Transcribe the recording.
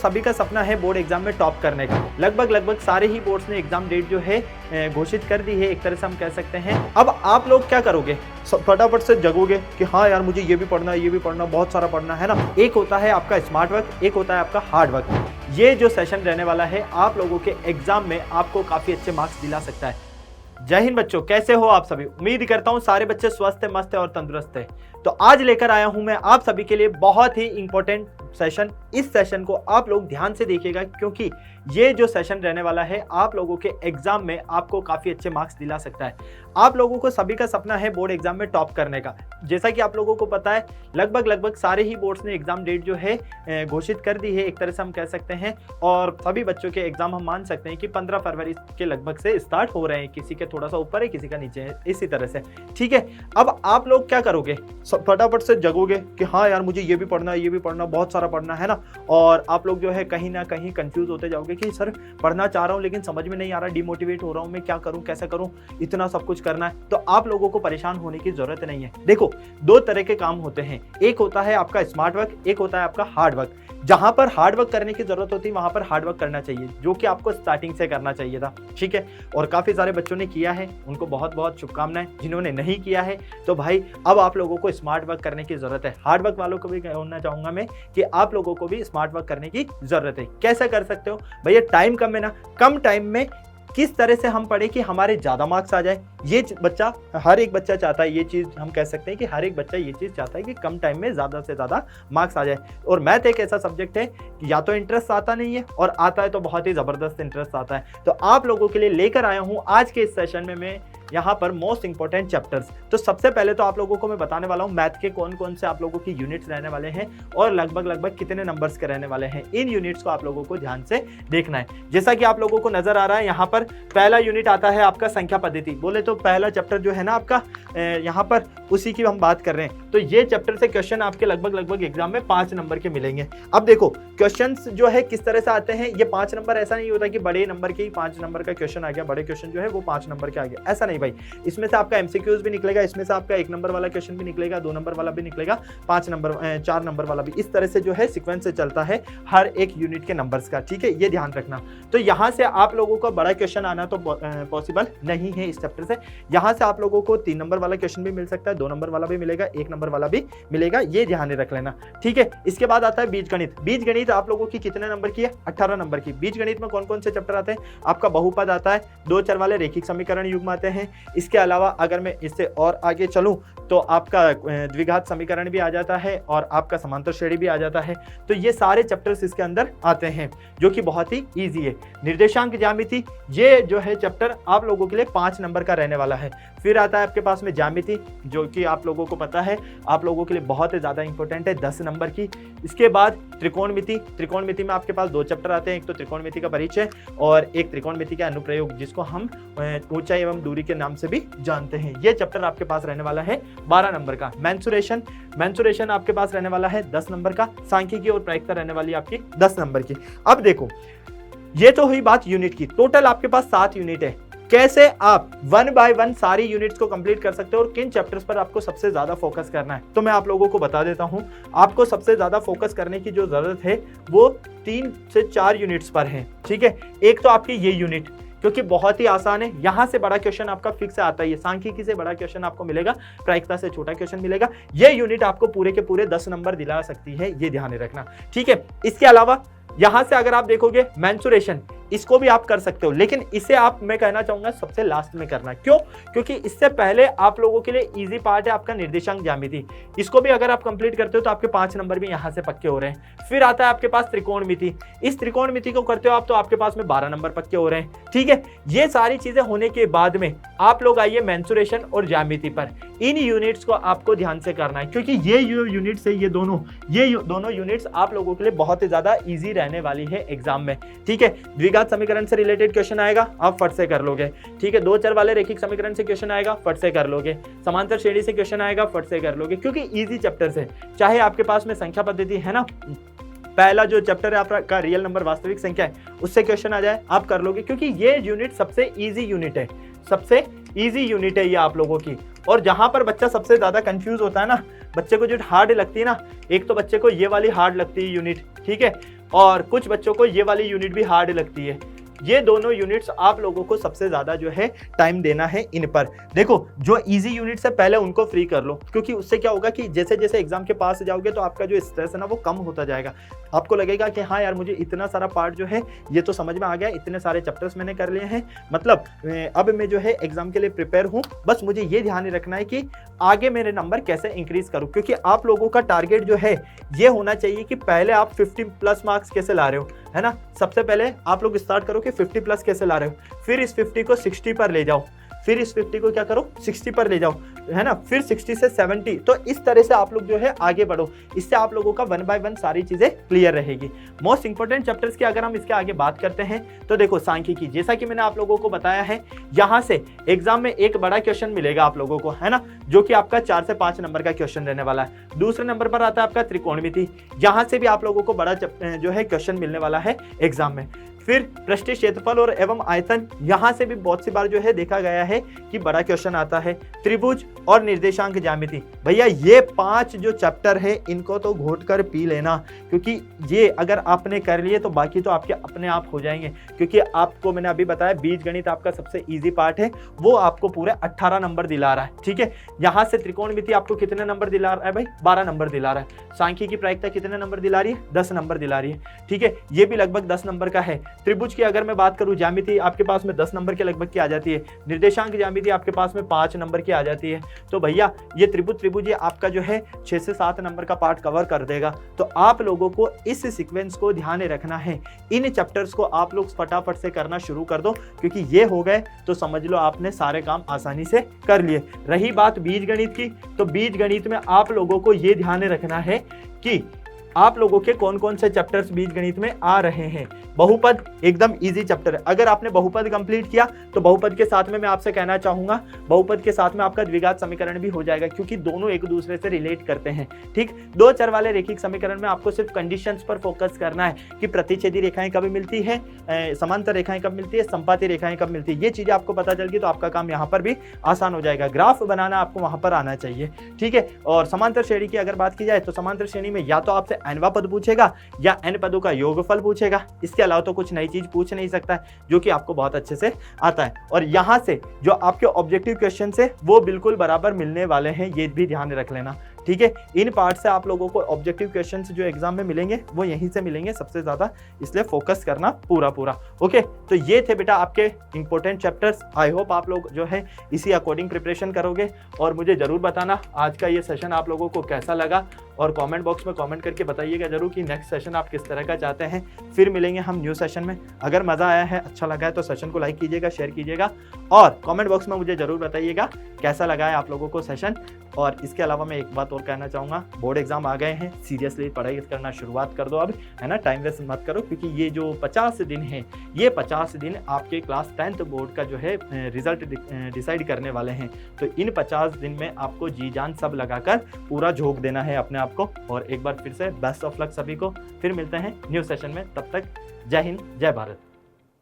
सभी का सपना है बोर्ड एग्जाम में टॉप करने का। लगभग सारे ही बोर्ड्स ने एग्जाम डेट जो है घोषित कर दी है, एक तरह से हम कह सकते हैं। अब आप लोग क्या करोगे, फटाफट से जगोगे कि हाँ यार मुझे ये भी पढ़ना है, ये भी पढ़ना, बहुत सारा पढ़ना है ना। एक होता है आपका स्मार्ट वर्क, एक होता है आपका हार्ड वर्क। ये जो सेशन रहने वाला है आप लोगों के एग्जाम में आपको काफी अच्छे मार्क्स दिला सकता है। जय हिंद बच्चों, कैसे हो आप सभी। उम्मीद करता हूं सारे बच्चे स्वस्थ है, मस्त है और तंदुरुस्त है। तो आज लेकर आया हूं मैं आप सभी के लिए बहुत ही इंपॉर्टेंट सेशन। इस सेशन को आप लोग ध्यान से देखिएगा क्योंकि ये जो सेशन रहने वाला है आप लोगों के एग्जाम में आपको काफी अच्छे मार्क्स दिला सकता है। आप लोगों को सभी का सपना है बोर्ड एग्जाम में टॉप करने का। जैसा कि आप लोगों को पता है लगभग सारे ही बोर्ड्स ने एग्जाम डेट जो है घोषित कर दी है, एक तरह से हम कह सकते हैं। और सभी बच्चों के एग्जाम हम मान सकते हैं कि 15 फरवरी के लगभग से स्टार्ट हो रहे हैं। किसी के थोड़ा सा ऊपर है, किसी का नीचे है, इसी तरह से। ठीक है, अब आप लोग क्या करोगे, फटाफट से जगोगे कि हाँ यार मुझे ये भी पढ़ना है, ये भी पढ़ना, बहुत सारा पढ़ना है ना। और आप लोग जो है कहीं ना कहीं कंफ्यूज होते जाओगे कि सर पढ़ना चाह रहा हूँ लेकिन समझ में नहीं आ रहा, डिमोटिवेट हो रहा हूँ, मैं क्या करूँ, कैसे करूँ, इतना सब कुछ करना है। तो आप लोगों को परेशान होने की जरूरत नहीं है। देखो, दो तरह के काम होते हैं, एक होता है आपका स्मार्ट वर्क, एक होता है आपका हार्ड वर्क। जहां पर हार्ड वर्क करने की जरूरत होती है वहां पर हार्ड वर्क करना चाहिए, जो कि आपको स्टार्टिंग से करना चाहिए था। ठीक है, और काफी सारे बच्चों ने किया है, उनको बहुत बहुत शुभकामनाएं। जिन्होंने नहीं किया है तो भाई अब आप लोगों को स्मार्ट वर्क करने की जरूरत है। हार्ड वर्क वालों को भी कहना चाहूंगा मैं कि आप लोगों को भी स्मार्ट वर्क करने की जरूरत है। कैसे कर सकते हो भैया, टाइम कम है ना, कम टाइम में किस तरह से हम पढ़े कि हमारे ज्यादा मार्क्स आ जाए। ये बच्चा, हर एक बच्चा चाहता है, ये चीज हम कह सकते हैं कि हर एक बच्चा ये चीज चाहता है कि कम टाइम में ज्यादा से ज्यादा मार्क्स आ जाए। और मैथ एक ऐसा सब्जेक्ट है कि या तो इंटरेस्ट आता नहीं है और आता है तो बहुत ही जबरदस्त इंटरेस्ट आता है। तो आप लोगों के लिए लेकर आया हूं आज के इस सेशन में मैं यहाँ पर मोस्ट इंपॉर्टेंट चैप्टर्स। तो सबसे पहले तो आप लोगों को मैं बताने वाला हूँ मैथ के कौन कौन से आप लोगों की यूनिट्स रहने वाले हैं और लगभग कितने नंबर्स के रहने वाले हैं। इन यूनिट्स को आप लोगों को ध्यान से देखना है। जैसा कि आप लोगों को नजर आ रहा है यहाँ पर पहला यूनिट आता है आपका संख्या पद्धति। बोले तो पहला चैप्टर जो है ना आपका यहाँ पर उसी की हम बात कर रहे हैं। तो ये चैप्टर से क्वेश्चन आपके लगभग एग्जाम में 5 नंबर के मिलेंगे। अब देखो क्वेश्चंस जो है किस तरह से आते हैं। ये 5 नंबर ऐसा नहीं होता कि बड़े नंबर के ही 5 नंबर का क्वेश्चन आ गया, बड़े क्वेश्चन जो है वो 5 नंबर के आ गया, ऐसा नहीं भाई। इसमें से आपका एमसीक्यूज भी निकलेगा, इसमें से आपका 1 नंबर वाला क्वेश्चन भी निकलेगा, 2 नंबर वाला भी निकलेगा, 5 नंबर 4 नंबर वाला भी। इस तरह से जो है सीक्वेंस से चलता है हर एक यूनिट के नंबर्स का। ठीक है, ये ध्यान रखना। तो यहाँ से आप लोगों को बड़ा क्वेश्चन आना तो पॉसिबल नहीं है इस चैप्टर से। यहाँ से आप लोगों को 3 नंबर वाला क्वेश्चन भी मिल सकता है, 2 नंबर वाला भी मिलेगा, 1 नंबर वाला भी मिलेगा, ये ध्यान रख लेना। ठीक है, इसके बाद आता है बीजगणित। बीजगणित आप लोगों की कितने नंबर की है, 18 नंबर की। बीजगणित में कौन कौन से चैप्टर आते हैं, आपका बहुपद आता है, 2 चर वाले रेखिक समीकरण युग्म आते हैं। इसके अलावा अगर मैं इससे और आगे चलूं तो आपका द्विघात समीकरण भी आ जाता है और आपका समांतर श्रेणी भी आ जाता है। तो ये सारे चैप्टर्स इसके अंदर आते हैं जो कि बहुत ही इजी है। निर्देशांक ज्यामिति, ये जो है चैप्टर आप लोगों के लिए 5 नंबर का रहने वाला है। फिर आता है आपके पास में ज्यामिति, जो कि आप लोगों को पता है आप लोगों के लिए बहुत ही ज्यादा इंपॉर्टेंट है, 10 नंबर की। इसके बाद त्रिकोणमिति। त्रिकोणमिति में आपके पास 2 चैप्टर आते हैं, एक तो त्रिकोणमिति का परिचय और एक त्रिकोणमिति का अनुप्रयोग, जिसको हम ऊंचाई एवं दूरी के नाम से भी जानते हैं। ये चैप्टर आपके पास रहने वाला है 12 नंबर का। मेंसुरेशन, मेंसुरेशन आपके पास रहने वाला है 10 नंबर का। सांख्यिकी और प्रायिकता रहने वाली है आपकी 10 नंबर की। अब देखो, ये तो हुई बात यूनिट की। टोटल आपके पास 7 यूनिट है। कैसे आप 1 बाय 1 सारी यूनिट्स को कंप्लीट कर सकते हो और किन चैप्टर्स पर आपको सबसे ज्यादा फोकस करना है, तो मैं आप लोगों को बता देता हूं। आपको सबसे ज्यादा फोकस करने की जो जरूरत है वो 3 से 4 यूनिट्स पर है। ठीक है, एक तो आपकी ये यूनिट, क्योंकि बहुत ही आसान है, यहां से बड़ा क्वेश्चन आपका फिक्स आता है। सांख्यिकी से बड़ा क्वेश्चन आपको मिलेगा, प्रायिकता से छोटा क्वेश्चन मिलेगा। ये यूनिट आपको पूरे के पूरे 10 नंबर दिला सकती है, ये ध्यान रखना। ठीक है, इसके अलावा यहां से अगर आप देखोगे मेंसुरेशन, इसको भी आप कर सकते हो, लेकिन इसे आप, मैं कहना चाहूंगा सबसे लास्ट में करना। क्यों? क्योंकि इससे पहले आप लोगों के लिए इजी पार्ट है आपका निर्देशांक ज्यामिति। इसको भी अगर आप कंप्लीट करते हो तो आपके 5 नंबर भी यहां से पक्के हो रहे हैं। फिर आता है आपके पास त्रिकोणमिति। इस त्रिकोणमिति को करते हो आप तो आपके पास में 12 नंबर पक्के हो रहे हैं। ठीक है, ये सारी चीजें होने के बाद में आप लोग आइए मेंसुरेशन और ज्यामिति पर। इन यूनिट्स को आपको ध्यान से करना है, क्योंकि ये यूनिट्स है, ये दोनों यूनिट्स आप लोगों के लिए बहुत ही ज्यादा इजी रहने वाली है एग्जाम में। ठीक है, द्विघात समीकरण से रिलेटेड क्वेश्चन आएगा, आप फट से कर लोगे। ठीक है, 2 चर वाले रेखिक समीकरण से क्वेश्चन आएगा, फट से कर लोगे। समांतर श्रेणी से क्वेश्चन आएगा, फट से कर लोगे, क्योंकि इजी चैप्टर्स है। चाहे आपके पास में संख्या पद्धति है ना, पहला जो चैप्टर है आपका रियल नंबर वास्तविक संख्या है, उससे क्वेश्चन आ जाए, आप कर लोगे, क्योंकि ये यूनिट सबसे इजी यूनिट है, सबसे इजी यूनिट है ये आप लोगों की। और जहां पर बच्चा सबसे ज्यादा कंफ्यूज होता है ना, बच्चे को जो हार्ड लगती है ना, एक तो बच्चे को ये वाली हार्ड लगती है यूनिट, ठीक है, और कुछ बच्चों को ये वाली यूनिट भी हार्ड लगती है। ये दोनों यूनिट्स आप लोगों को सबसे ज्यादा जो है टाइम देना है इन पर। देखो जो इजी यूनिट्स है पहले उनको फ्री कर लो, क्योंकि उससे क्या होगा कि जैसे जैसे एग्जाम के पास जाओगे तो आपका जो स्ट्रेस है ना वो कम होता जाएगा। आपको लगेगा कि हाँ यार मुझे इतना सारा पार्ट जो है ये तो समझ में आ गया, इतने सारे चैप्टर्स मैंने कर लिए हैं, मतलब अब मैं जो है एग्जाम के लिए प्रिपेयर हूँ, बस मुझे ये ध्यान रखना है कि आगे मेरे नंबर कैसे इंक्रीज करूँ। क्योंकि आप लोगों का टारगेट जो है ये होना चाहिए कि पहले आप 50+ मार्क्स कैसे ला रहे हो, है ना। सबसे पहले आप लोग स्टार्ट करो कि 50+ कैसे ला रहे हो, फिर इस 50 को 60 पर ले जाओ, फिर इस 50 को क्या करो 60 पर ले जाओ, है ना, फिर 60 से 70। तो इस तरह से आप लोग जो है आगे बढ़ो, इससे आप लोगों का 1 बाय 1 सारी चीजें क्लियर रहेगी। मोस्ट इंपोर्टेंट चैप्टर्स की अगर हम इसके आगे बात करते हैं तो देखो सांख्यिकी, जैसा कि मैंने आप लोगों को बताया है, यहाँ से एग्जाम में एक बड़ा क्वेश्चन मिलेगा आप लोगों को, है ना, जो कि आपका 4 से 5 नंबर का क्वेश्चन रहने वाला है। दूसरे नंबर पर आता है आपका त्रिकोणमिति, यहाँ से भी आप लोगों को बड़ा जो है क्वेश्चन मिलने वाला है एग्जाम में। फिर पृष्ठीय क्षेत्रफल और एवं आयतन, यहां से भी बहुत सी बार जो है देखा गया है कि बड़ा क्वेश्चन आता है। त्रिभुज और निर्देशांक ज्यामिति, भैया ये 5 जो चैप्टर है इनको तो घोट कर पी लेना, क्योंकि ये अगर आपने कर लिए तो बाकी तो आपके अपने आप हो जाएंगे। क्योंकि आपको मैंने अभी बताया बीज गणित आपका सबसे ईजी पार्ट है, वो आपको पूरे 18 नंबर दिला रहा है, ठीक है। यहाँ से त्रिकोणमिति आपको कितने नंबर दिला रहा है भाई, 12 नंबर दिला रहा है। सांख्यिकी प्रायिकता कितने नंबर दिला रही है, 10 नंबर दिला रही है, ठीक है, ये भी लगभग 10 नंबर का है। त्रिभुज की अगर मैं बात करूं, ज्यामिति आपके पास में 10 नंबर के लगभग की आ जाती है। निर्देशांक ज्यामिति आपके पास में 5 नंबर की आ जाती है। तो भैया ये त्रिभुज ये आपका जो है 6 से 7 नंबर का पार्ट कवर कर देगा। तो आप लोगों को इस सीक्वेंस को ध्यान रखना है, इन चैप्टर्स को आप लोग फटाफट से करना शुरू कर दो, क्योंकि ये हो गए तो समझ लो आपने सारे काम आसानी से कर लिए। रही बात बीज गणित की, तो बीज गणित में आप लोगों को ये ध्यान रखना है कि आप लोगों के कौन कौन से चैप्टर्स बीज गणित में आ रहे हैं। बहुपद एकदम इजी चैप्टर है, अगर आपने बहुपद कंप्लीट किया तो बहुपद के साथ में मैं आपसे कहना चाहूंगा, बहुपद के साथ में आपका द्विघात समीकरण भी हो जाएगा, क्योंकि दोनों एक दूसरे से रिलेट करते हैं, ठीक। 2 चर वाले रेखिक समीकरण में आपको सिर्फ कंडीशंस पर फोकस करना है कि प्रतिच्छेदी रेखाएं कब मिलती है, समांतर रेखाएं कब मिलती है, संपाती रेखाएं कब मिलती है। ये चीजें आपको पता चल गई तो आपका काम यहाँ पर भी आसान हो जाएगा। ग्राफ बनाना आपको वहां पर आना चाहिए, ठीक है। और समांतर श्रेणी की अगर बात की जाए तो समांतर श्रेणी में या तो आपसे nवा पद पूछेगा या n पदों का योगफल पूछेगा, इसके अलावा तो कुछ नई चीज पूछ नहीं सकता है, जो कि आपको बहुत अच्छे से आता है। और यहां से जो आपके ऑब्जेक्टिव क्वेश्चन है वो बिल्कुल बराबर मिलने वाले हैं, ये भी ध्यान रख लेना, ठीक है। इन पार्ट से आप लोगों को ऑब्जेक्टिव क्वेश्चंस जो एग्जाम में मिलेंगे वो यहीं से मिलेंगे सबसे ज्यादा, इसलिए फोकस करना पूरा। ओके, तो ये थे बेटा आपके इंपॉर्टेंट चैप्टर्स। आई होप आप लोग जो है इसी अकॉर्डिंग प्रिपरेशन करोगे, और मुझे जरूर बताना आज का ये सेशन आप लोगों को कैसा लगा, और कमेंट बॉक्स में कमेंट करके बताइएगा जरूर कि नेक्स्ट सेशन आप किस तरह का चाहते हैं। फिर मिलेंगे हम न्यू सेशन में। अगर मजा आया है, अच्छा लगा है तो सेशन को लाइक कीजिएगा, शेयर कीजिएगा, और कमेंट बॉक्स में मुझे जरूर बताइएगा कैसा लगा है आप लोगों को सेशन। और इसके अलावा मैं एक बात और कहना चाहूँगा, बोर्ड एग्जाम आ गए हैं, सीरियसली पढ़ाई करना शुरुआत कर दो अब, है ना, टाइम वेस्ट मत करो, क्योंकि ये जो 50 दिन है, ये 50 दिन आपके क्लास 10th बोर्ड का जो है रिजल्ट डिसाइड करने वाले हैं। तो इन 50 दिन में आपको जी जान सब लगाकर पूरा झोंक देना है अपने आप को। और एक बार फिर से बेस्ट ऑफ लक सभी को। फिर मिलते हैं न्यू सेशन में, तब तक जय हिंद, जय भारत।